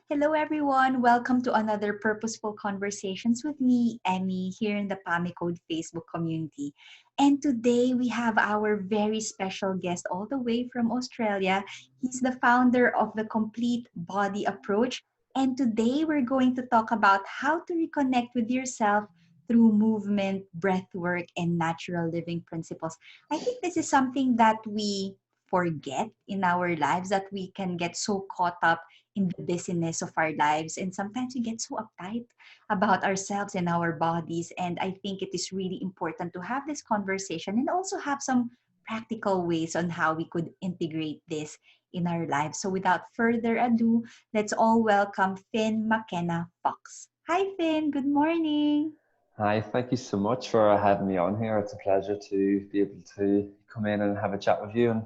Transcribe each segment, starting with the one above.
Hello, everyone. Welcome to another Purposeful Conversations with me, Emee, here in the PAMI Code Facebook community. And today we have our very special guest all the way from Australia. He's the founder of the Complete Body Approach. And today we're going to talk about how to reconnect with yourself through movement, breath work, and natural living principles. I think this is something that we forget in our lives, that we can get so caught up in the busyness of our lives. And sometimes we get so uptight about ourselves and our bodies. And I think it is really important to have this conversation and also have some practical ways on how we could integrate this in our lives. So without further ado, let's all welcome McKenna-Fox. Hi, Finn. Good morning. Hi, thank you so much for having me on here. It's a pleasure to be able to come in and have a chat with you and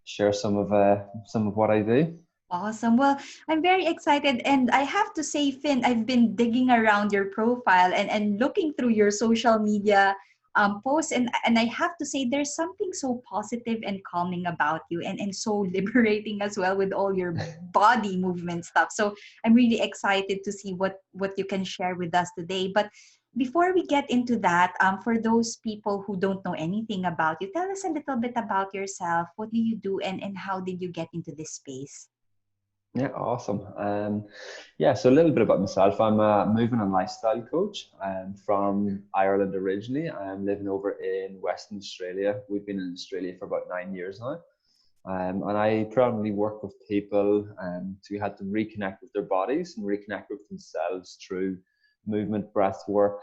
share some of what I do. Awesome. Well, I'm very excited. And I have to say, Finn, I've been digging around your profile and looking through your social media posts. And I have to say, there's something so positive and calming about you and so liberating as well with all your body movement stuff. So I'm really excited to see what you can share with us today. But before we get into that, for those people who don't know anything about you, tell us a little bit about yourself. What do you do and how did you get into this space? Yeah, awesome. So a little bit about myself. I'm a movement and lifestyle coach. I'm from Ireland originally. I'm living over in Western Australia. We've been in Australia for about 9 years now. And I primarily work with people to help them reconnect with their bodies and reconnect with themselves through movement, breath work,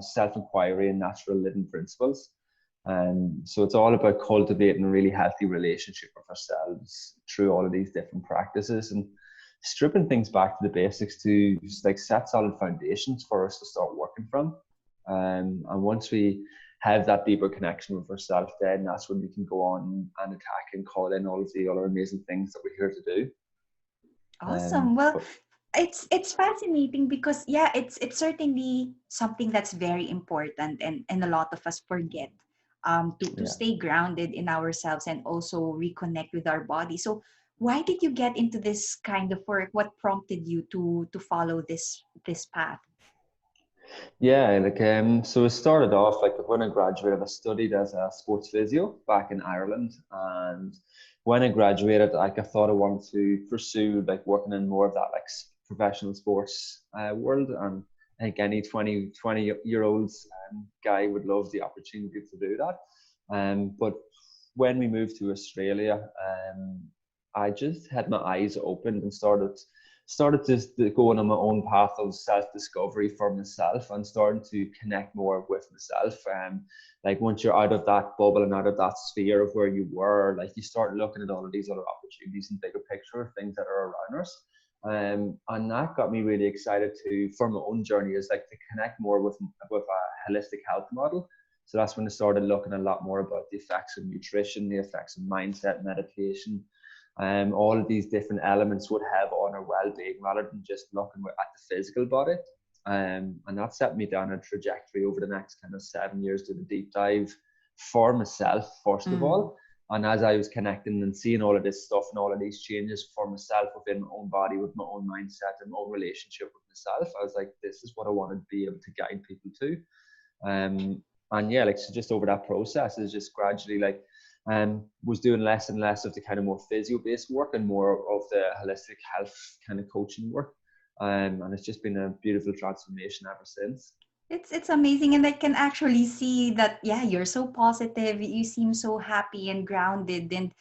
self-inquiry and natural living principles. So it's all about cultivating a really healthy relationship with ourselves through all of these different practices and stripping things back to the basics to just like set solid foundations for us to start working from. And once we have that deeper connection with ourselves, then that's when we can go on and attack and call in all of the other amazing things that we're here to do. Awesome. Well, But it's fascinating because yeah, it's certainly something that's very important and a lot of us forget to yeah. stay grounded in ourselves and also reconnect with our body. So why did you get into this kind of work? What prompted you to follow this path? So it started off like when I graduated, I studied as a sports physio back in Ireland. And when I graduated, like I thought I wanted to pursue like working in more of that like professional sports world. And I think any 20-year-old guy would love the opportunity to do that. But when we moved to Australia, I just had my eyes opened and started just going on my own path of self-discovery for myself and starting to connect more with myself. Like once you're out of that bubble and out of that sphere of where you were, like you start looking at all of these other opportunities and bigger picture of things that are around us. And that got me really excited for my own journey, is like to connect more with a holistic health model. So that's when I started looking a lot more about the effects of nutrition, the effects of mindset, meditation, all of these different elements would have on our well-being rather than just looking at the physical body. And that set me down a trajectory over the next kind of 7 years to the deep dive for myself, first of Mm. all. And as I was connecting and seeing all of this stuff and all of these changes for myself within my own body, with my own mindset and my own relationship with myself, I was like, this is what I want to be able to guide people to. And yeah, like so just over that process is just gradually like was doing less and less of the kind of more physio-based work and more of the holistic health kind of coaching work. And it's just been a beautiful transformation ever since. It's amazing, and I can actually see that yeah, you're so positive. You seem so happy and grounded. And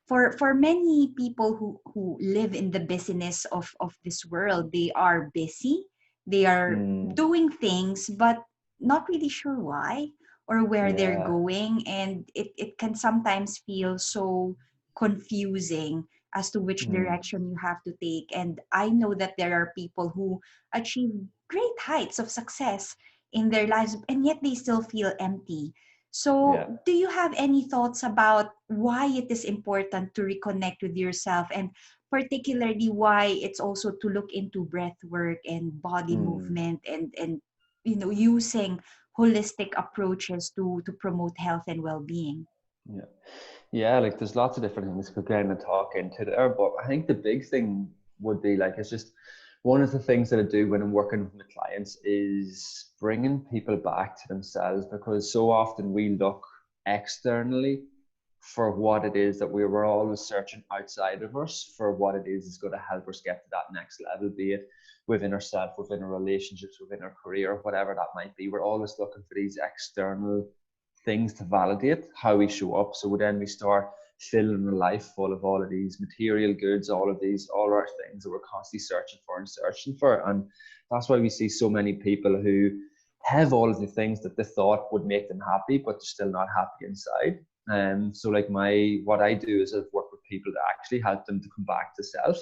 for many people who live in the busyness of this world, they are busy, they are Mm, doing things but not really sure why or where they're yeah. going, and it can sometimes feel so confusing as to which Mm, direction you have to take. And I know that there are people who achieve great heights of success in their lives and yet they still feel empty. yeah. So, do you have any thoughts about why it is important to reconnect with yourself, and particularly why it's also to look into breath work and body Mm, movement and using holistic approaches to promote health and well-being? yeah. Yeah, like there's lots of different things we could kind of talk into there, but I think the big thing would be like it's just one of the things that I do when I'm working with my clients is bringing people back to themselves, because so often we look externally for what it is that we were always searching outside of us for what it is going to help us get to that next level, be it within ourselves, within our relationships, within our career, whatever that might be. We're always looking for these external things to validate how we show up. So then we start filling a life full of all of these material goods, all our things that we're constantly searching for. And that's why we see so many people who have all of the things that they thought would make them happy, but they're still not happy inside. So like what I do is I work with people to actually help them to come back to self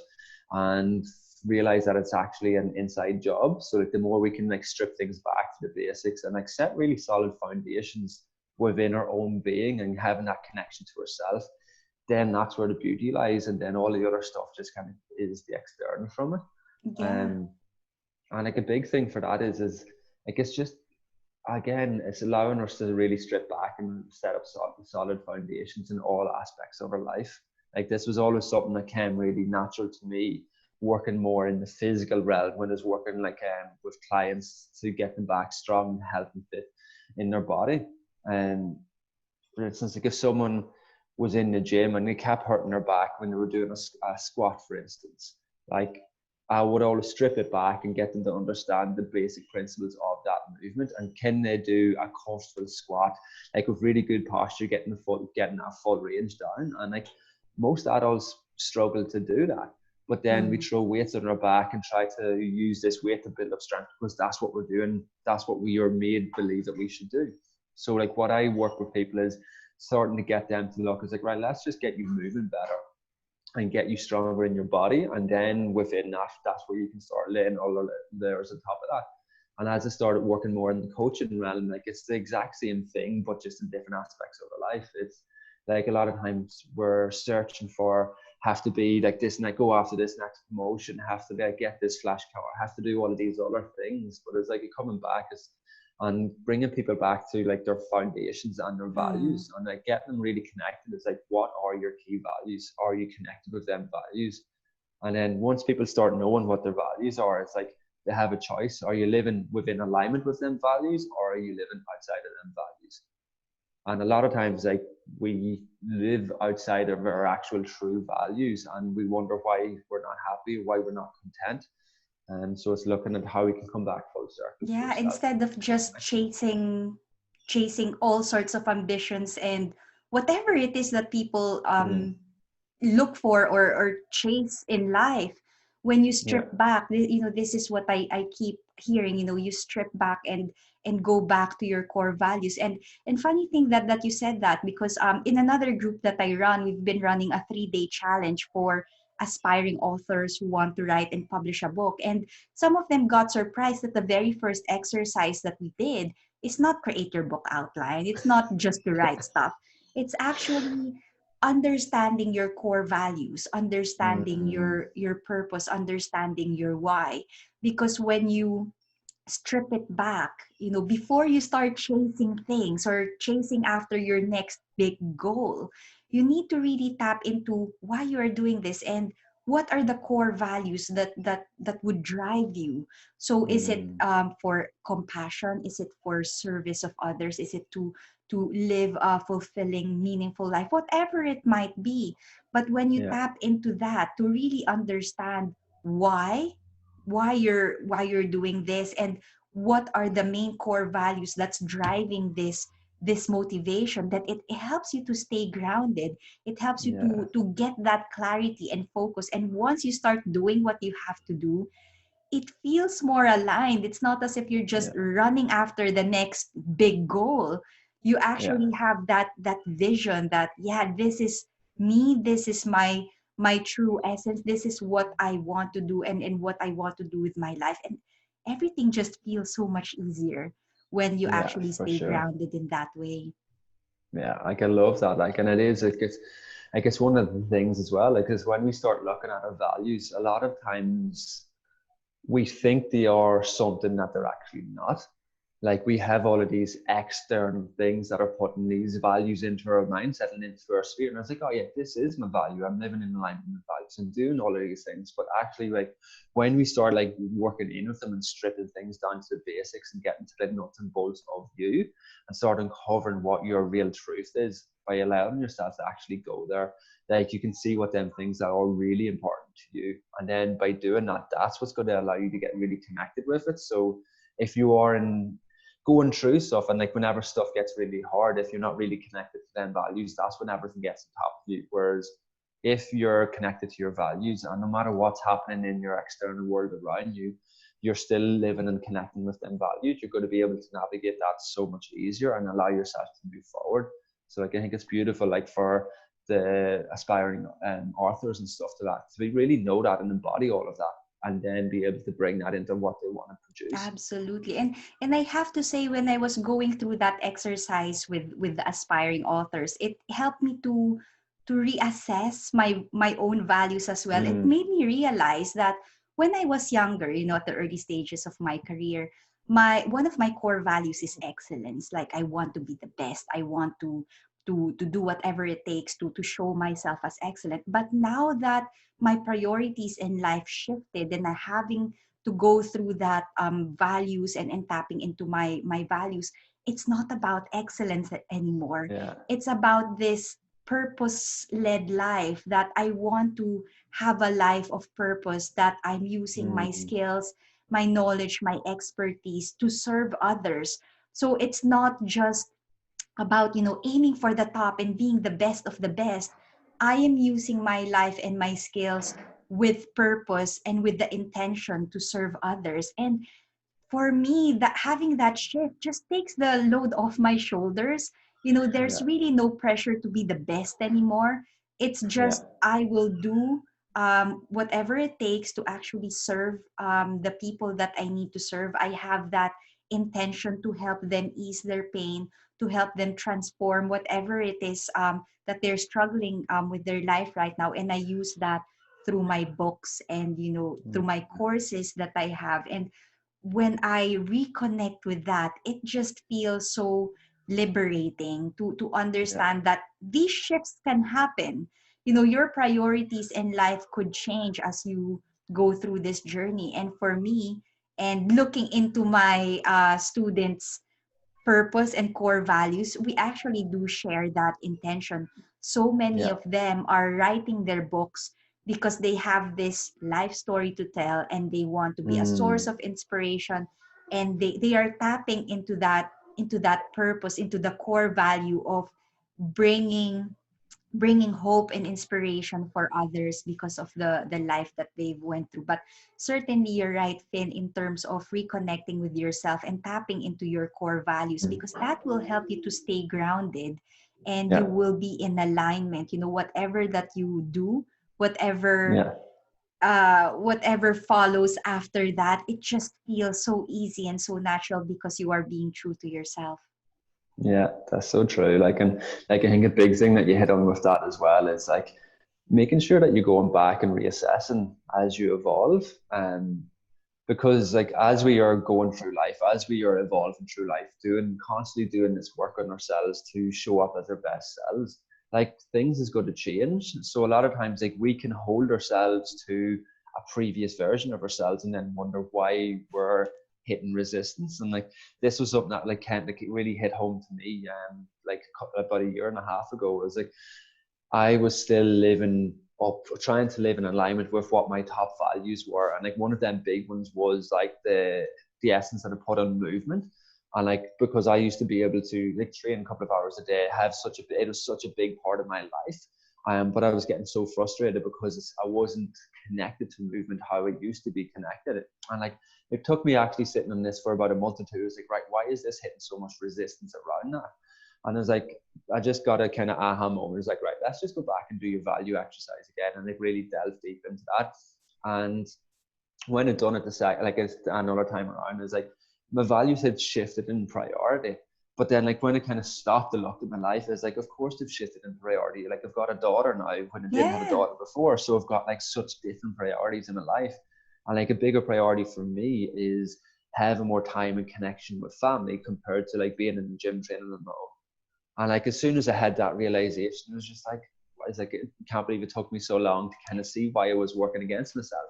and realize that it's actually an inside job. So like the more we can like strip things back to the basics and like set really solid foundations within our own being and having that connection to ourselves, then that's where the beauty lies. And then all the other stuff just kind of is the external from it. Yeah. And like a big thing for that is like, it's just, again, it's allowing us to really strip back and set up solid foundations in all aspects of our life. Like this was always something that came really natural to me, working more in the physical realm when I was working like with clients to get them back strong, healthy, and fit in their body. And for instance, like if someone was in the gym and they kept hurting their back when they were doing a squat, for instance, like I would always strip it back and get them to understand the basic principles of that movement. And can they do a comfortable squat, like with really good posture, getting that full range down? And like most adults struggle to do that. But then we throw weights on our back and try to use this weight to build up strength because that's what we're doing. That's what we are made believe that we should do. So like what I work with people is starting to get them to look is like, right, let's just get you moving better and get you stronger in your body. And then within that, that's where you can start laying all the layers on top of that. And as I started working more in the coaching realm, like it's the exact same thing, but just in different aspects of our life. It's like a lot of times we're searching for, have to be like this and I go after this next promotion, have to get this flash car, have to do all of these other things. But it's like coming back and bringing people back to like their foundations and their values and like getting them really connected. It's like, what are your key values? Are you connected with them values? And then once people start knowing what their values are, it's like they have a choice. Are you living within alignment with them values, or are you living outside of them values? And a lot of times like we live outside of our actual true values and we wonder why we're not happy, why we're not content. And so it's looking at how we can come back full circle to Yeah, ourselves. instead of just chasing all sorts of ambitions and whatever it is that people look for or chase in life, when you Yeah, strip back, this is what I keep hearing, you strip back and go back to your core values. And funny thing that you said that, because in another group that I run, we've been running a 3-day challenge for aspiring authors who want to write and publish a book. And some of them got surprised that the very first exercise that we did is not create your book outline. It's not just to write stuff. It's actually understanding your core values, understanding your purpose, understanding your why. Because when you strip it back, before you start chasing things or chasing after your next big goal, you need to really tap into why you are doing this and what are the core values that would drive you. So is it for compassion? Is it for service of others? Is it to live a fulfilling, meaningful life? Whatever it might be. But when you yeah, tap into that to really understand why why you're doing this and what are the main core values that's driving this motivation, that it helps you to stay grounded. It helps you yeah, to get that clarity and focus. And once you start doing what you have to do, it feels more aligned. It's not as if you're just yeah, running after the next big goal. You yeah, actually have that vision that, yeah, this is me, this is my true essence, this is what I want to do, and what I want to do with my life. And everything just feels so much easier when you yeah, actually for stay sure. grounded in that way. Yeah, like I love that. Like, and it is, like, it's, I guess one of the things as well, like, is when we start looking at our values, a lot of times we think they are something that they're actually not. like we have all of these external things that are putting these values into our mindset and into our spirit. And I was like, oh yeah, this is my value. I'm living in alignment with values and doing all of these things. But actually, like when we start like working in with them and stripping things down to the basics and getting to the nuts and bolts of you and start uncovering what your real truth is by allowing yourself to actually go there, like you can see what them things are really important to you. And then by doing that, that's what's going to allow you to get really connected with it. So if you are in going through stuff and like whenever stuff gets really hard, if you're not really connected to them values, that's when everything gets on top of you. Whereas if you're connected to your values and no matter what's happening in your external world around you, you're still living and connecting with them values, you're going to be able to navigate that so much easier and allow yourself to move forward. So like I think it's beautiful, like for the aspiring authors and stuff to that, to really know that and embody all of that and then be able to bring that into what they want to produce. Absolutely. And I have to say, when I was going through that exercise with the aspiring authors, it helped me to reassess my own values as well. It Mm, made me realize that when I was younger, at the early stages of my career, my one of my core values is excellence. Like, I want to be the best. I want to do whatever it takes to show myself as excellent. But now that my priorities in life shifted and I'm having to go through that values and tapping into my values, it's not about excellence anymore. yeah. It's about this purpose-led life, that I want to have a life of purpose, that I'm using my Mm, skills, my knowledge, my expertise to serve others. So it's not just about aiming for the top and being the best of the best. I am using my life and my skills with purpose and with the intention to serve others. And for me, that having that shift just takes the load off my shoulders. There's yeah. really no pressure to be the best anymore. It's Yeah. just, I will do whatever it takes to actually serve the people that I need to serve. I have that intention to help them ease their pain, to help them transform whatever it is that they're struggling with their life right now. And I use that through my books and through Mm, my courses that I have. And when I reconnect with that, it just feels so liberating to yeah. understand that these shifts can happen. Your priorities in life could change as you go through this journey. And for me, and looking into my students' purpose and core values, we actually do share that intention. So many Yeah. of them are writing their books because they have this life story to tell and they want to be a source Mm, of inspiration, and they are tapping into that purpose, into the core value of bringing bringing hope and inspiration for others because of the life that they've went through. But certainly you're right, Finn, in terms of reconnecting with yourself and tapping into your core values, because mm, that will help you to stay grounded and you yeah. will be in alignment. Whatever that you do, whatever Yeah. whatever follows after that, it just feels so easy and so natural because you are being true to yourself. Yeah. That's so true. Like, and like, I think a big thing that you hit on with that as well is like making sure that you're going back and reassessing as you evolve. Because like as we are going through life, as we are evolving through life, constantly doing this work on ourselves to show up as our best selves, like things is going to change. So a lot of times like we can hold ourselves to a previous version of ourselves and then wonder why we're hitting resistance. And like this was something that like kind of like, it really hit home to me like about a year and a half ago. It was like I was still living up, trying to live in alignment with what my top values were. And like one of them big ones was like the essence that I put on movement. And like because I used to be able to like train a couple of hours a day, it was such a big part of my life. But I was getting so frustrated because I wasn't connected to movement how I used to be connected. And like it took me actually sitting on this for about a month or two. It was like, right, why is this hitting so much resistance around that? And I was like, I just got a kind of aha moment. It's like, right, let's just go back and do your value exercise again, and like really delve deep into that. And when I done it the second, like it's another time around, it's like my values had shifted in priority. But then, like when I kind of stopped and looked at my life, it's like, of course they've shifted in priority. Like I've got a daughter now when I didn't have a Yeah. daughter before, so I've got like such different priorities in my life. And like a bigger priority for me is having more time and connection with family compared to like being in the gym training on my own. And like as soon as I had that realization, it was just like, it's like, I can't believe it took me so long to kind of see why I was working against myself.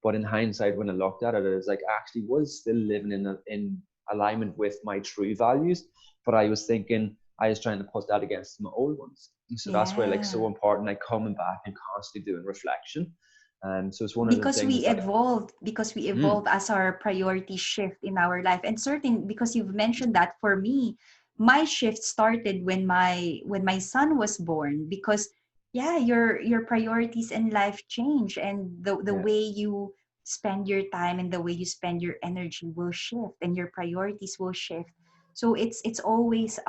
But in hindsight, when I looked at it, it was like I actually was still living in alignment with my true values, but I was thinking I was trying to put that against my old ones. And so that's where like so Yeah. important, like coming back and constantly doing reflection. And so it's one of the Because things we that, evolved, as our priorities shift in our life. And certain, because you've mentioned that, for me, my shift started when my son was born. Because yeah, your priorities in life change, and the yeah, way you spend your time and the way you spend your energy will shift, and your priorities will shift. So it's always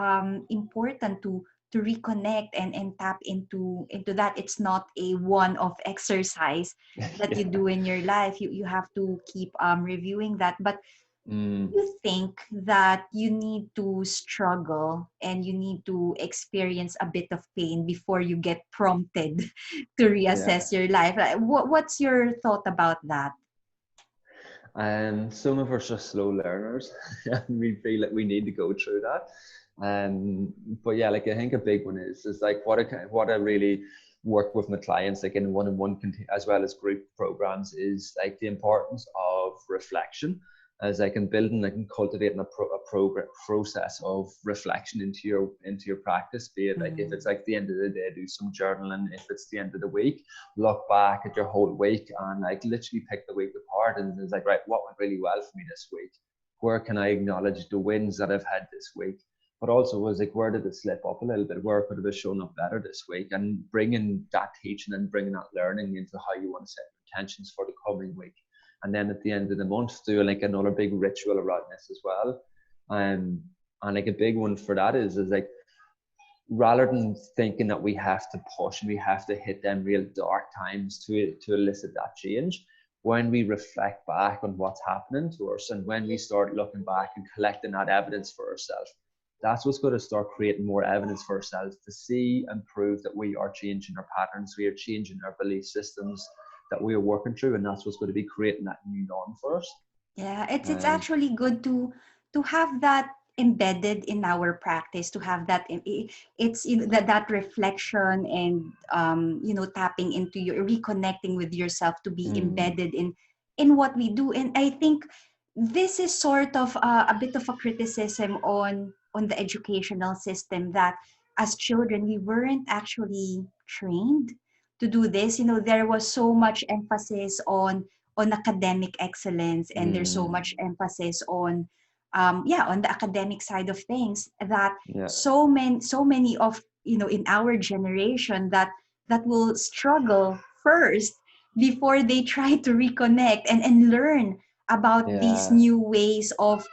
important to reconnect and tap into that. It's not a one-off exercise that you yeah. do in your life. You have to keep reviewing that. But Mm, you think that you need to struggle and you need to experience a bit of pain before you get prompted to yeah. reassess your life? Like, what's your thought about that? And some of us are slow learners, and we feel like we need to go through that. But yeah, like I think a big one is like what I really work with my clients, like in one-on-one as well as group programs, is like the importance of reflection, as I can build and I can cultivate a program process of reflection into your practice. Be it like if Mm. it's like the end of the day, do some journaling. If it's the end of the week, look back at your whole week and like literally pick the week apart, and it's like, right, what went really well for me this week? Where can I acknowledge the wins that I've had this week? But also was like, where did it slip up a little bit? Where could it have shown up better this week? And bringing that teaching and bringing that learning into how you want to set intentions for the coming week. And then at the end of the month, do like another big ritual around this as well. And like a big one for that is like, rather than thinking that we have to push and we have to hit them real dark times to elicit that change, when we reflect back on what's happening to us and when we start looking back and collecting that evidence for ourselves, that's what's going to start creating more evidence for ourselves to see and prove that we are changing our patterns, we are changing our belief systems that we are working through, and that's what's going to be creating that new norm for us. Yeah, it's um, actually good to have that embedded in our practice, to have that it's that reflection, and tapping into your, reconnecting with yourself, to be mm, embedded in what we do. And I think this is sort of a bit of a criticism on the educational system, that as children we weren't actually trained to do this. There was so much emphasis on academic excellence, and there's so mm, much emphasis on on the academic side of things, that yeah, so many of, in our generation, that will struggle first before they try to reconnect and learn about these yeah, new ways of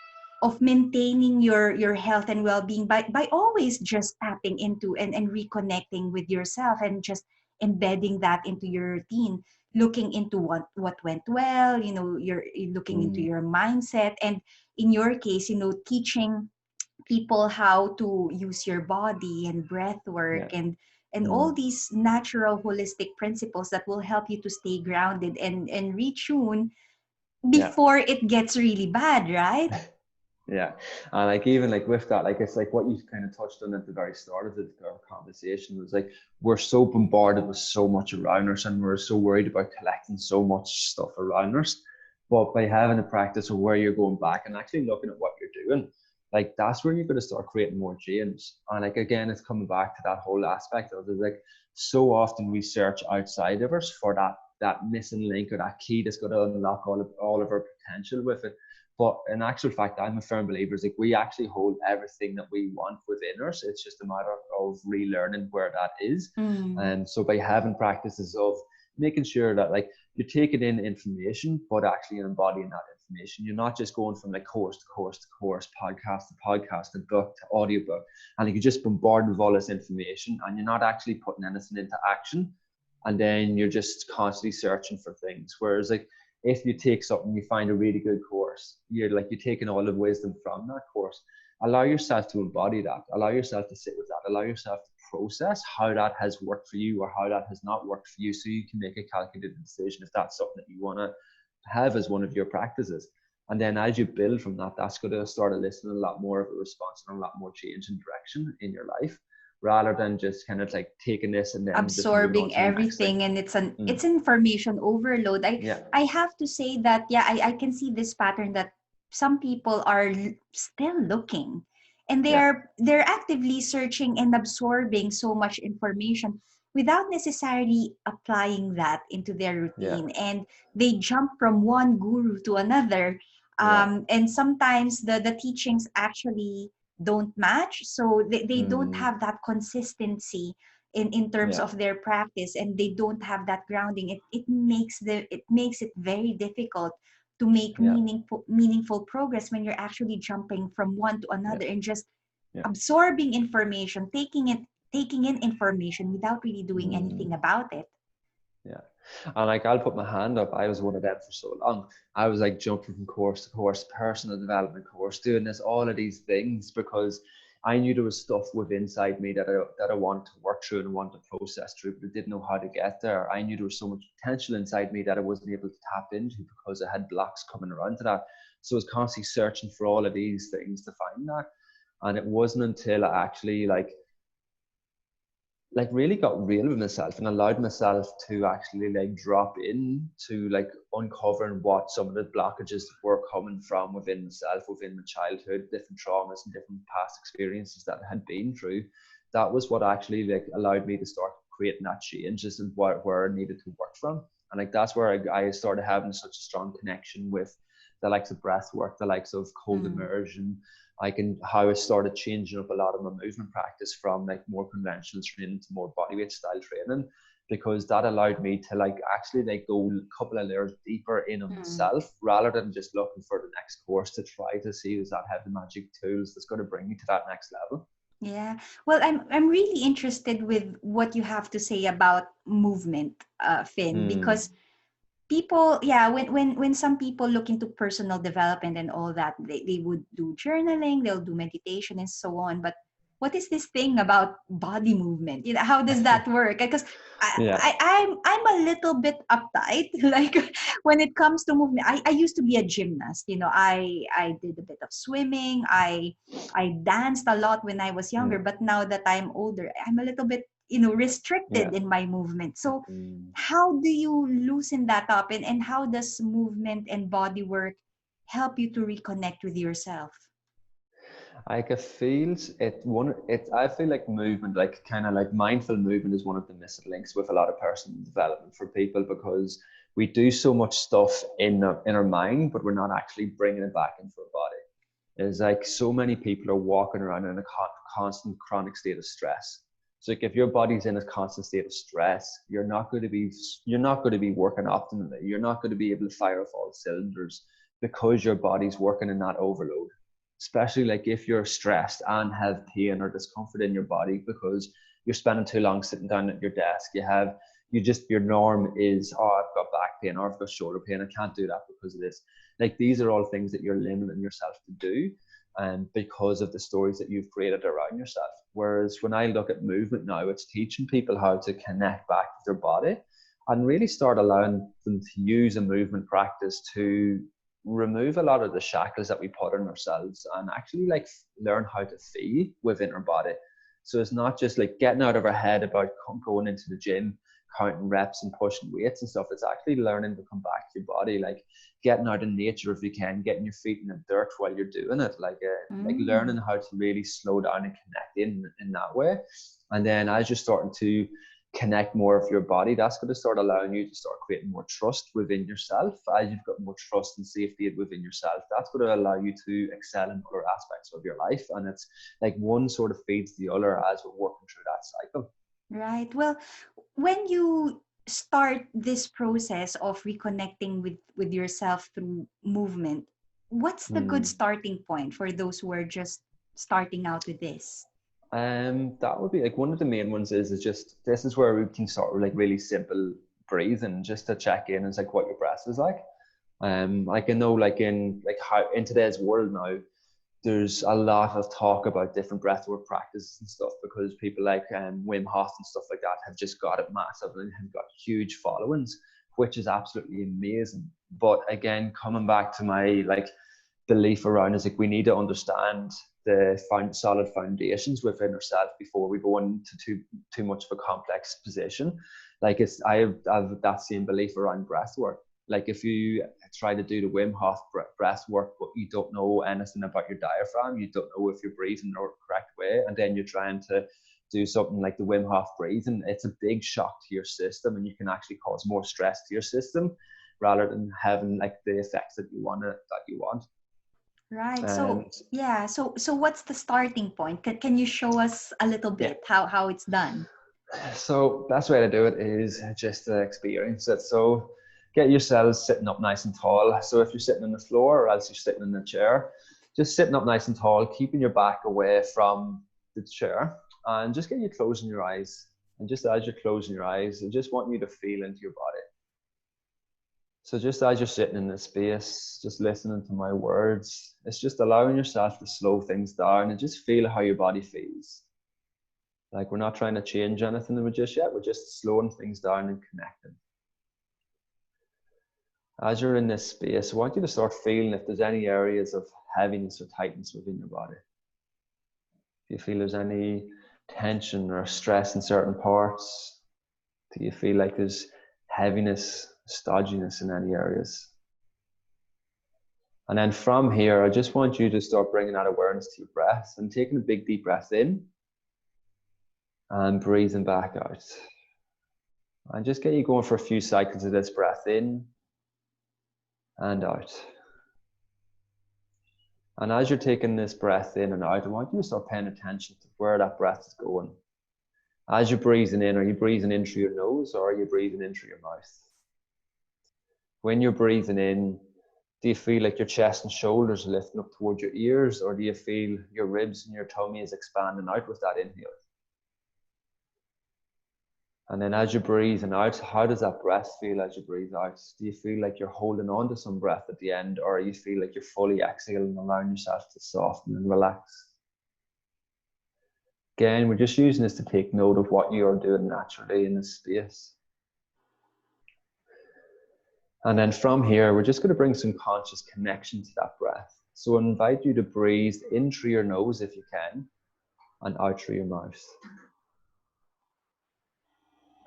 maintaining your health and well-being, by always just tapping into and reconnecting with yourself, and just embedding that into your routine, looking into what went well. You're looking into mm, your mindset, and in your case, teaching people how to use your body and breath work, yeah, and all mm, these natural holistic principles that will help you to stay grounded and retune yeah. before it gets really bad, right? Yeah, and like even like with that, like it's like what you kind of touched on at the very start of the conversation was like we're so bombarded with so much around us, and we're so worried about collecting so much stuff around us. But by having a practice of where you're going back and actually looking at what you're doing, like that's where you're going to start creating more change. And like again, it's coming back to that whole aspect of it. Like so often we search outside of us for that missing link or that key that's going to unlock all of our potential with it. But in actual fact, I'm a firm believer is like we actually hold everything that we want within us. It's just a matter of relearning where that is. Mm. And so by having practices of making sure that like you're taking in information, but actually embodying that information. You're not just going from like course to course to course, podcast to podcast, to book to audiobook, and like, you're just bombarded with all this information, and you're not actually putting anything into action. And then you're just constantly searching for things. Whereas like if you take something, you find a really good course, you're taking all the wisdom from that course. Allow yourself to embody that. Allow yourself to sit with that. Allow yourself to process how that has worked for you or how that has not worked for you, so you can make a calculated decision if that's something that you want to have as one of your practices. And then as you build from that, that's going to start eliciting a lot more of a response and a lot more change in direction in your life, rather than just kind of like taking this and then just moving on Absorbing to the next thing. everything, and Mm. it's information overload. Yeah, I have to say that, yeah, I can see this pattern that some people are still looking, and yeah, they're actively searching and absorbing so much information without necessarily applying that into their yeah, routine, and they jump from one guru to another. yeah, And sometimes the teachings actually don't match, so they don't mm, have that consistency in terms yeah, of their practice, and they don't have that grounding. It makes it very difficult to make yeah, meaningful progress when you're actually jumping from one to yeah, another and just yeah. absorbing information, taking in information without really doing Mm. anything about it. Yeah. And like I'll put my hand up. I was one of them for so long. I was like jumping from course to course, personal development course, doing this, all of these things because I knew there was stuff within inside me that I wanted to work through and wanted to process through, but I didn't know how to get there. I knew there was so much potential inside me that I wasn't able to tap into because I had blocks coming around to that. So I was constantly searching for all of these things to find that. And it wasn't until I actually like really got real with myself and allowed myself to actually like drop in to like uncovering what some of the blockages were coming from within myself, within my childhood, different traumas and different past experiences that I had been through. That was what actually like allowed me to start creating that change, just in where I needed to work from. And like that's where I started having such a strong connection with the likes of breath work, the likes of cold Mm. immersion, how I started changing up a lot of my movement practice from like more conventional training to more bodyweight style training, because that allowed me to like actually like go a couple of layers deeper in on Mm. myself rather than just looking for the next course to try to see does that have the magic tools that's going to bring me to that next level. Yeah. Well, I'm really interested with what you have to say about movement, Finn, Mm, because people, yeah, when some people look into personal development and all that, they would do journaling, they'll do meditation and so on. But what is this thing about body movement? How does that work? Because yeah, I'm a little bit uptight. Like when it comes to movement, I used to be a gymnast. I did a bit of swimming. I danced a lot when I was yeah, younger, but now that I'm older, I'm a little bit, yeah. restricted in my movement. So Mm. how do you loosen that up, and how does movement and body work help you to reconnect with yourself? Like it feels I feel like movement, like kind of like mindful movement is one of the missing links with a lot of personal development for people, because we do so much stuff in our mind, but we're not actually bringing it back into our body. It's like so many people are walking around in a constant chronic state of stress. So like if your body's in a constant state of stress, you're not going to be working optimally. You're not going to be able to fire off all cylinders because your body's working in that overload. Especially like if you're stressed and have pain or discomfort in your body because you're spending too long sitting down at your desk. Your norm is, oh, I've got back pain or I've got shoulder pain. I can't do that because of this. Like these are all things that you're limiting yourself to do, and because of the stories that you've created around yourself. Whereas when I look at movement now, it's teaching people how to connect back with their body and really start allowing them to use a movement practice to remove a lot of the shackles that we put on ourselves and actually like learn how to feel within our body. So it's not just like getting out of our head about going into the gym, counting reps and pushing weights and stuff. It's actually learning to come back to your body, like getting out in nature if you can, getting your feet in the dirt while you're doing it, like learning Mm. how to really slow down and connect in that way. And then as you're starting to connect more of your body, that's going to start allowing you to start creating more trust within yourself. As you've got more trust and safety within yourself, that's going to allow you to excel in other aspects of your life. And it's like one sort of feeds the other as we're working through that cycle. Right. Well, when you start this process of reconnecting with yourself through movement, what's the good Hmm. starting point for those who are just starting out with this? That would be like one of the main ones is just this is where we can start with like really simple breathing just to check in. It's like what your breath is like. Like I know like how in today's world now, there's a lot of talk about different breathwork practices and stuff because people like Wim Hof and stuff like that have just got it massive and have got huge followings. which is absolutely amazing. But again, coming back to my like belief around is like we need to understand the solid foundations within ourselves before we go into too much of a complex position. Like I have that same belief around breath work. Like if you try to do the Wim Hof breath work, but you don't know anything about your diaphragm, you don't know if you're breathing the correct way, and then you're trying to do something like the Wim Hof breathing, it's a big shock to your system, and you can actually cause more stress to your system rather than having like the effects that you want. Right. So And yeah. So what's the starting point? Can you show us a little yeah, bit how it's done? so best way to do it is just to experience it. So get yourselves sitting up nice and tall. So if you're sitting on the floor or else you're sitting in a chair, just sitting up nice and tall, keeping your back away from the chair, and just get you closing your eyes. And just as you're closing your eyes, I just want you to feel into your body. So just as you're sitting in this space, just listening to my words, it's just allowing yourself to slow things down and just feel how your body feels. Like we're not trying to change anything just yet. We're just slowing things down and connecting. As you're in this space, I want you to start feeling if there's any areas of heaviness or tightness within your body. If you feel there's any tension or stress in certain parts, do you feel like there's heaviness, stodginess in any areas? And then from here, I just want you to start bringing that awareness to your breath and taking a big deep breath in and breathing back out. And just get you going for a few cycles of this breath in and out. And as you're taking this breath in and out, I want you to start paying attention to where that breath is going. As you're breathing in, are you breathing in through your nose or are you breathing in through your mouth? When you're breathing in, do you feel like your chest and shoulders are lifting up towards your ears, or do you feel your ribs and your tummy is expanding out with that inhale? And then as you're breathing out, how does that breath feel as you breathe out? Do you feel like you're holding on to some breath at the end, or you feel like you're fully exhaling, allowing yourself to soften and relax? Again, we're just using this to take note of what you are doing naturally in this space. And then from here, we're just going to bring some conscious connection to that breath. So I invite you to breathe in through your nose if you can, and out through your mouth.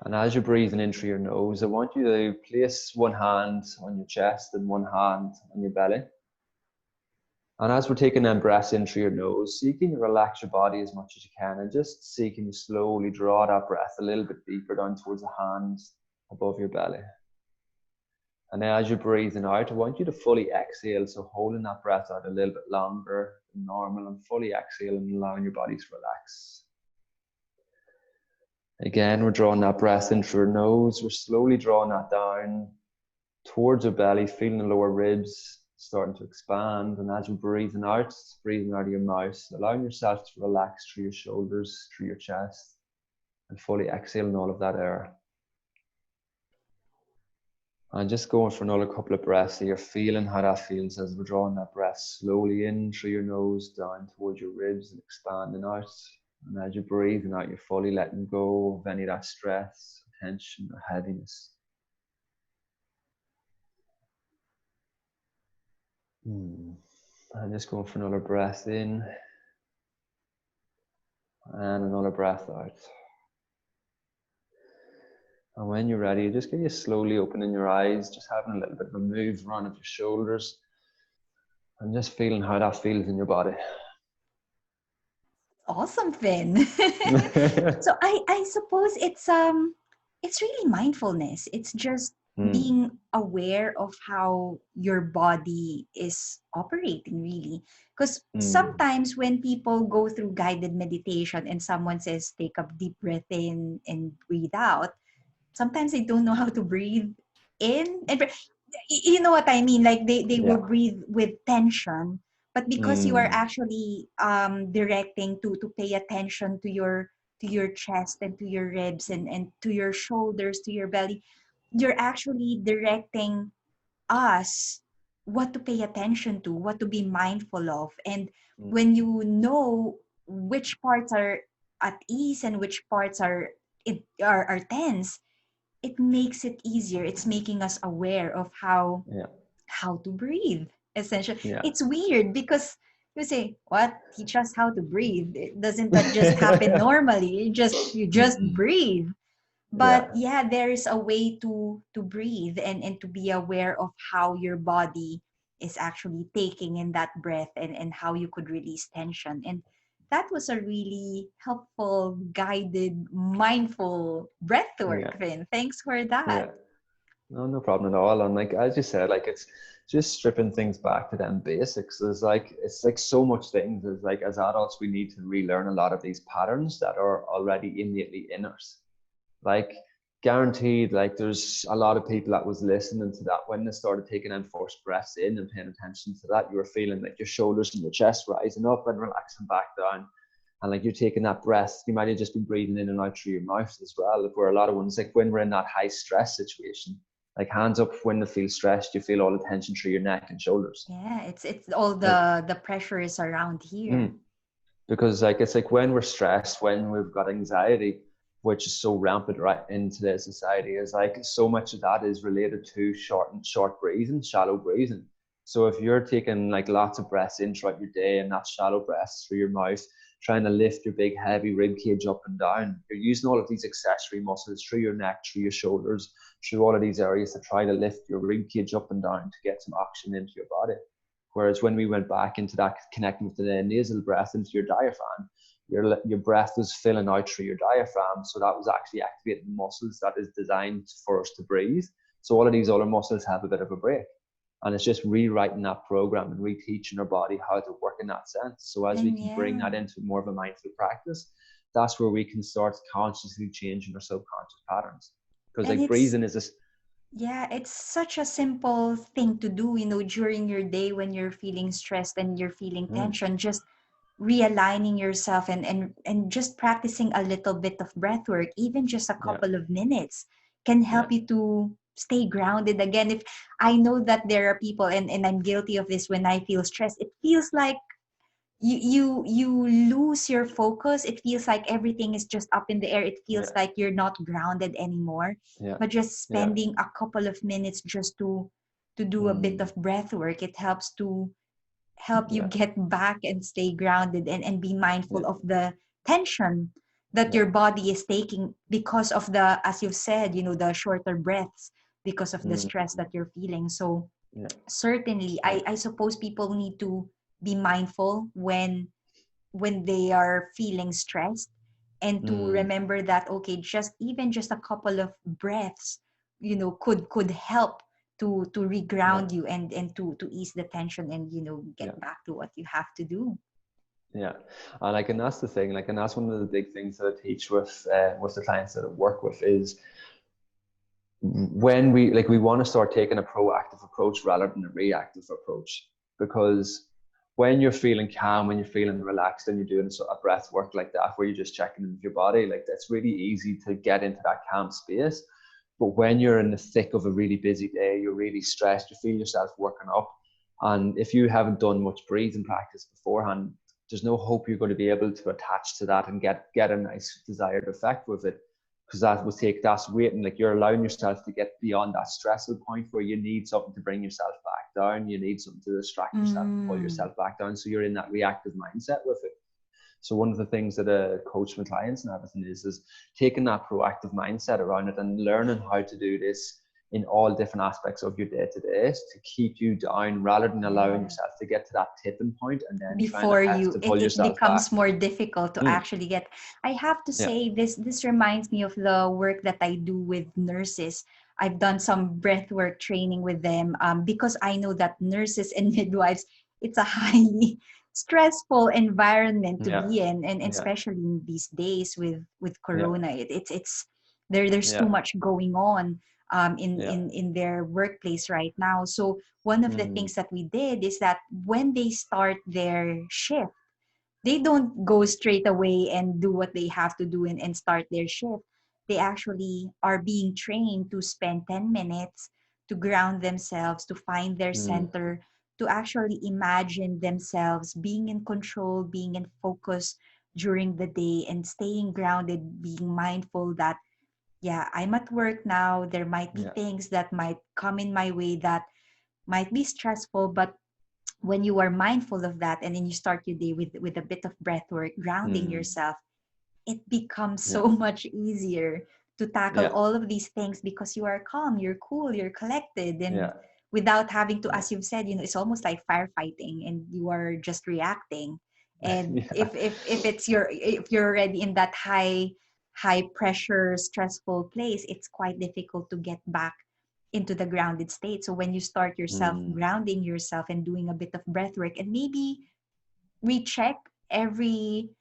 And as you're breathing in through your nose, I want you to place one hand on your chest and one hand on your belly. And as we're taking them breaths in through your nose, so you can relax your body as much as you can, and just see can you slowly draw that breath a little bit deeper down towards the hands above your belly. And then as you're breathing out, I want you to fully exhale, so holding that breath out a little bit longer than normal and fully exhale and allowing your body to relax. Again, we're drawing that breath in through our nose. We're slowly drawing that down towards our belly, feeling the lower ribs starting to expand. And as you're breathing out of your mouth, allowing yourself to relax through your shoulders, through your chest, and fully exhaling all of that air. And just going for another couple of breaths, so you're feeling how that feels as we're drawing that breath slowly in through your nose, down towards your ribs and expanding out. And as you're breathing out, you're fully letting go of any of that stress, tension, or heaviness. And just going for another breath in and another breath out. And when you're ready, just get you slowly opening your eyes, just having a little bit of a move around of your shoulders and just feeling how that feels in your body. Awesome, Finn. So I suppose it's really mindfulness. It's just being aware of how your body is operating really. Because sometimes when people go through guided meditation and someone says take a deep breath in and breathe out, sometimes they don't know how to breathe in and you know what I mean, like they will Yeah. breathe with tension, but because you are actually directing to pay attention to your chest and to your ribs and to your shoulders, to your belly, you're actually directing us what to pay attention to, what to be mindful of. And when you know which parts are at ease and which parts are tense, it makes it easier. It's making us aware of Yeah. how to breathe. Essentially, Yeah. it's weird because you say, "What? Teach us how to breathe? Doesn't that just happen normally? You just Mm-mm. breathe." But Yeah. yeah, there is a way to breathe and to be aware of how your body is actually taking in that breath, and how you could release tension. And that was a really helpful, guided, mindful breath work, Yeah. Finn. Thanks for that. Yeah. No, no problem at all. And like as you said, like it's just stripping things back to them basics. It's like so much things. It's like as adults we need to relearn a lot of these patterns that are already innately in us. Like guaranteed, like there's a lot of people that was listening to that when they started taking in forced breaths in and paying attention to that, you were feeling like your shoulders and your chest rising up and relaxing back down. And like you're taking that breath, you might have just been breathing in and out through your mouth as well. Like where a lot of ones, like when we're in that high stress situation, like hands up when they feel stressed, you feel all the tension through your neck and shoulders. Yeah, it's all Like, the pressure is around here. mm, because like it's like when we're stressed, when we've got anxiety, which is so rampant right in today's society, is like so much of that is related to short breathing, shallow breathing. So if you're taking like lots of breaths in throughout your day and not shallow breaths through your mouth, trying to lift your big heavy rib cage up and down, you're using all of these accessory muscles through your neck, through your shoulders, through all of these areas to try to lift your rib cage up and down to get some oxygen into your body. Whereas when we went back into that connecting with the nasal breath into your diaphragm, your breath was filling out through your diaphragm. So that was actually activating the muscles that is designed for us to breathe. So all of these other muscles have a bit of a break. And it's just rewriting that program and reteaching our body how to work in that sense. So as we And can bring yeah. that into more of a mindful practice, that's where we can start consciously changing our subconscious patterns. Because And like it's breathing is this, Yeah, it's such a simple thing to do, during your day when you're feeling stressed and you're feeling mm, tension, just realigning yourself and just practicing a little bit of breath work, even just a yeah, couple of minutes can yeah, help you to stay grounded again. If I know that there are people, and I'm guilty of this, when I feel stressed, it feels like you lose your focus. It feels like everything is just up in the air. It feels yeah, like you're not grounded anymore. yeah, But just yeah, spending a couple of minutes just to do a bit mm, of breath work, it helps to help you yeah, get back and stay grounded, and be yeah, mindful of the tension that yeah. your body is taking because of the, as you've said, the shorter breaths, because of the stress Mm, that you're feeling. So yeah, certainly, yeah, I suppose people need to be mindful when they are feeling stressed, and to mm, remember that, okay, just a couple of breaths could help to yeah, reground you, and to ease the tension, and get yeah, back to what you have to do. yeah. And like, and that's the thing. Like, and that's one of the big things that I teach with the clients that I work with is when we want to start taking a proactive approach rather than a reactive approach, because when you're feeling calm, when you're feeling relaxed, and you're doing a breath work like that, where you're just checking in with your body, like that's really easy to get into that calm space. But when you're in the thick of a really busy day, you're really stressed, you feel yourself working up, and if you haven't done much breathing practice beforehand, there's no hope you're going to be able to attach to that and get a nice desired effect with it, because that's waiting. Like you're allowing yourself to get beyond that stressful point where you need something to bring yourself back down, you need something to distract yourself and pull Mm. yourself back down, so you're in that reactive mindset with it. So one of the things that a coach with clients and everything is taking that proactive mindset around it and learning how to do this in all different aspects of your day to day to keep you down, rather than allowing Yeah. yourself to get to that tipping point and then trying to Before have you to it, pull it yourself back. becomes more difficult to Mm, actually get. I have to yeah, say, this reminds me of the work that I do with nurses. I've done some breathwork training with them, because I know that nurses and midwives, it's a highly stressful environment to yeah, be in, and yeah, especially in these days with yeah, corona. It's there's too yeah, much going on, in yeah. their workplace right now. So one of the Mm, things that we did is that when they start their shift, they don't go straight away and do what they have to do, and start their shift. They actually are being trained to spend 10 minutes to ground themselves, to find their mm, center, to actually imagine themselves being in control, being in focus during the day, and staying grounded, being mindful that yeah, I'm at work now. There might be Yeah. things that might come in my way that might be stressful, but when you are mindful of that and then you start your day with a bit of breath work, grounding Mm. yourself, it becomes Yeah. so much easier to tackle Yeah. all of these things because you are calm, you're cool, you're collected, and Yeah. without having to, Yeah. as you've said, it's almost like firefighting and you are just reacting. And Yeah. if you're already in that high pressure stressful place, it's quite difficult to get back into the grounded state. So when you start yourself Mm. grounding yourself and doing a bit of breath work and maybe recheck every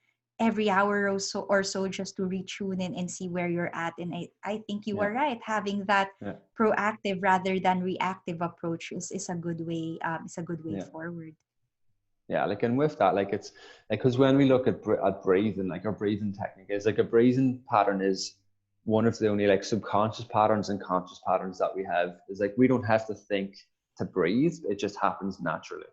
hour or so just to retune in and see where you're at. And I think you Yeah. are right, having that Yeah. proactive rather than reactive approach is a good way, is a good way Yeah. forward. Yeah, like, and with that, like, it's like, because when we look at breathing, like, our breathing technique is like, a breathing pattern is one of the only like subconscious patterns and conscious patterns that we have. Is like, we don't have to think to breathe; it just happens naturally.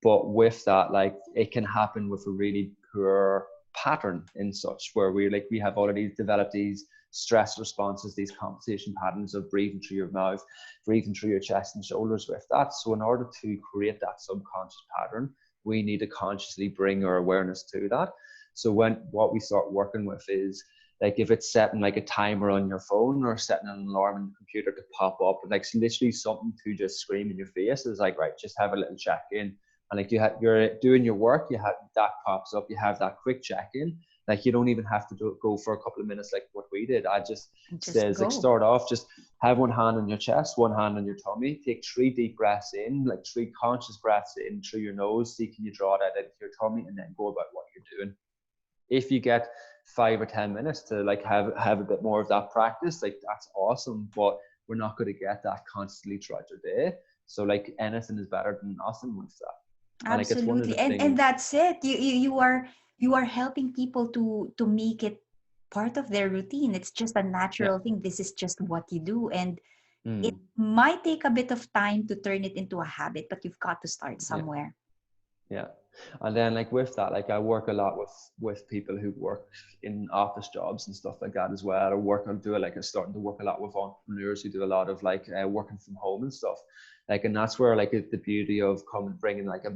But with that, like, it can happen with a really poor pattern in such, where we have already developed these stress responses, these compensation patterns of breathing through your mouth, breathing through your chest and shoulders with that. So in order to create that subconscious pattern, we need to consciously bring our awareness to that. So what we start working with is, like, if it's setting like a timer on your phone or setting an alarm on the computer to pop up, like, literally something to just scream in your face, is like, right, just have a little check in. And like, you're doing your work, you have that pops up, you have that quick check in. Like, you don't even have to go for a couple of minutes like what we did. I just Just says, like, go. start off, just have one hand on your chest, one hand on your tummy, take 3 deep breaths in, like 3 conscious breaths in through your nose. See, can you draw that into your tummy, and then go about what you're doing. If you get 5 or 10 minutes to like have a bit more of that practice, like, that's awesome. But we're not going to get that constantly throughout your day. So like, anything is better than nothing with that. And like, it's one of Absolutely. the And things. that's it. You are helping people to make it part of their routine. It's just a Yeah. natural thing. This is just what you do. And it Mm, might take a bit of time to turn it into a habit, but you've got to start yeah. somewhere. Yeah. And then like, with that, like, I work a lot with people who work in office jobs and stuff like that as well, or work on do it like, starting to work a lot with entrepreneurs who do a lot of like, working from home and stuff. Like, and that's where like, the beauty of coming bringing like a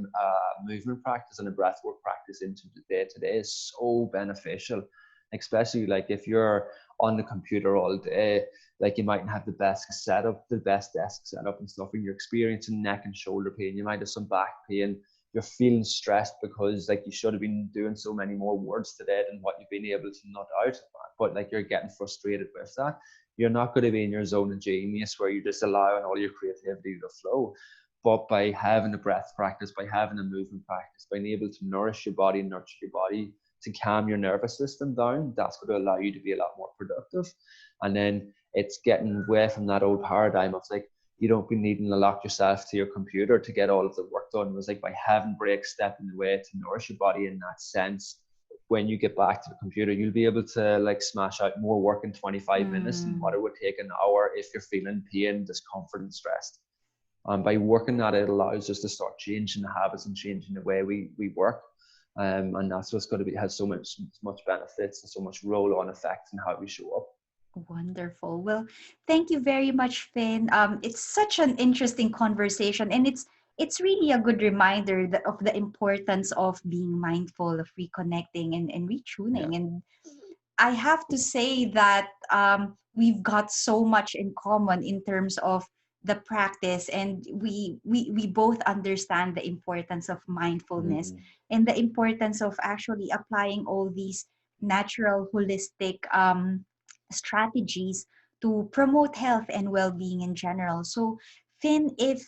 movement practice and a breathwork practice into the day to day is so beneficial. Especially like, if you're on the computer all day, like, you mightn't have the best setup, the best desk setup and stuff, and you're experiencing neck and shoulder pain. You might have some back pain. You're feeling stressed because like, you should have been doing so many more words today than what you've been able to nut out. But like, you're getting frustrated with that. You're not going to be in your zone of genius where you're just allowing all your creativity to flow. But by having a breath practice, by having a movement practice, being able to nourish your body, nurture your body, to calm your nervous system down, that's going to allow you to be a lot more productive. And then it's getting away from that old paradigm of like, you don't be needing to lock yourself to your computer to get all of the work done. It was like, by having breaks, stepping away to nourish your body in that sense, when you get back to the computer, you'll be able to like, smash out more work in 25 minutes than what Mm, it would take an hour if you're feeling pain, discomfort, and stressed. And by working that, it allows us to start changing the habits and changing the way we work. And that's what's going to be, has so much benefits and so much roll-on effect in how we show up. wonderful. Well, thank you very much, Finn. It's such an interesting conversation, and it's really a good reminder of the importance of being mindful of reconnecting and Yeah. retuning. And I have to say that we've got so much in common in terms of the practice, and we both understand the importance of mindfulness Mm-hmm. and the importance of actually applying all these natural, holistic strategies to promote health and well-being in general. So, Finn, if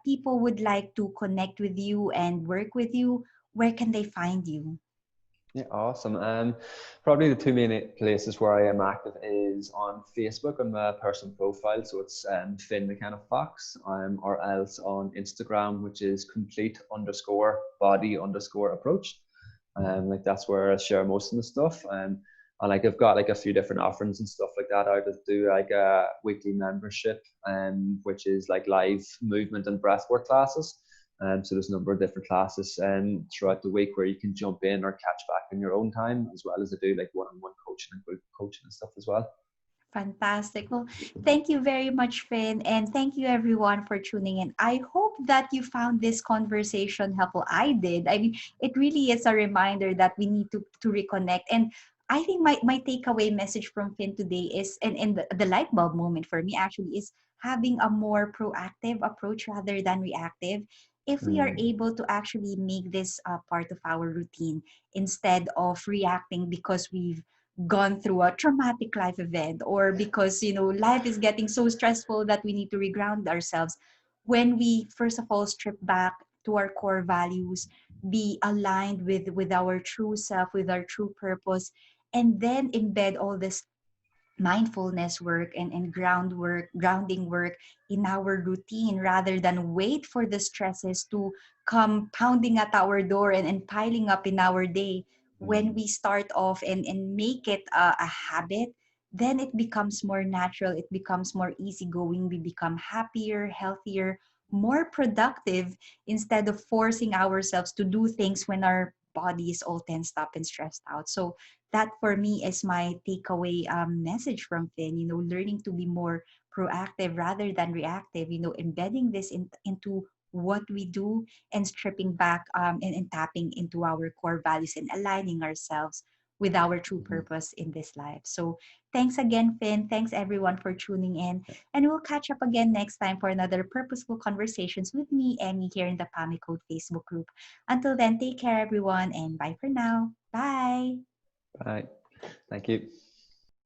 people would like to connect with you and work with you, where can they find you? Yeah, awesome. Probably the two main places where I am active is on Facebook on my personal profile, so it's Finn McKenna-Fox, or else on Instagram, which is complete_body_approach. Like, that's where I share most of the stuff. And like, I've got like a few different offerings and stuff like that. I just do like a weekly membership, which is like live movement and breathwork classes. So there's a number of different classes throughout the week where you can jump in or catch back in your own time, as well as I do like one-on-one coaching and group coaching and stuff as well. Fantastic. Well, thank you very much, Finn. And thank you, everyone, for tuning in. I hope that you found this conversation helpful. I did. I mean, it really is a reminder that we need to reconnect. And I think my takeaway message from Finn today is, and the light bulb moment for me actually is having a more proactive approach rather than reactive. If we are Mm, able to actually make this part of our routine instead of reacting because we've gone through a traumatic life event, or because life is getting so stressful that we need to reground ourselves, when we first of all strip back to our core values, be aligned with our true self, with our true purpose, and then embed all this mindfulness work and grounding work in our routine, rather than wait for the stresses to come pounding at our door and piling up in our day. When mm, we start off and make it a habit, then it becomes more natural, it becomes more easygoing, we become happier, healthier, more productive, instead of forcing ourselves to do things when our body is all tensed up and stressed out. So that for me is my takeaway message from Finn. Learning to be more proactive rather than reactive. Embedding this into what we do, and stripping back and tapping into our core values and aligning ourselves with our true mhm. purpose in this life. So thanks again, Finn. Thanks everyone for tuning in. And we'll catch up again next time for another purposeful conversations with me, Emmy, here in the Pami Code Facebook group. Until then, take care, everyone, and bye for now. Bye. Right. Thank you.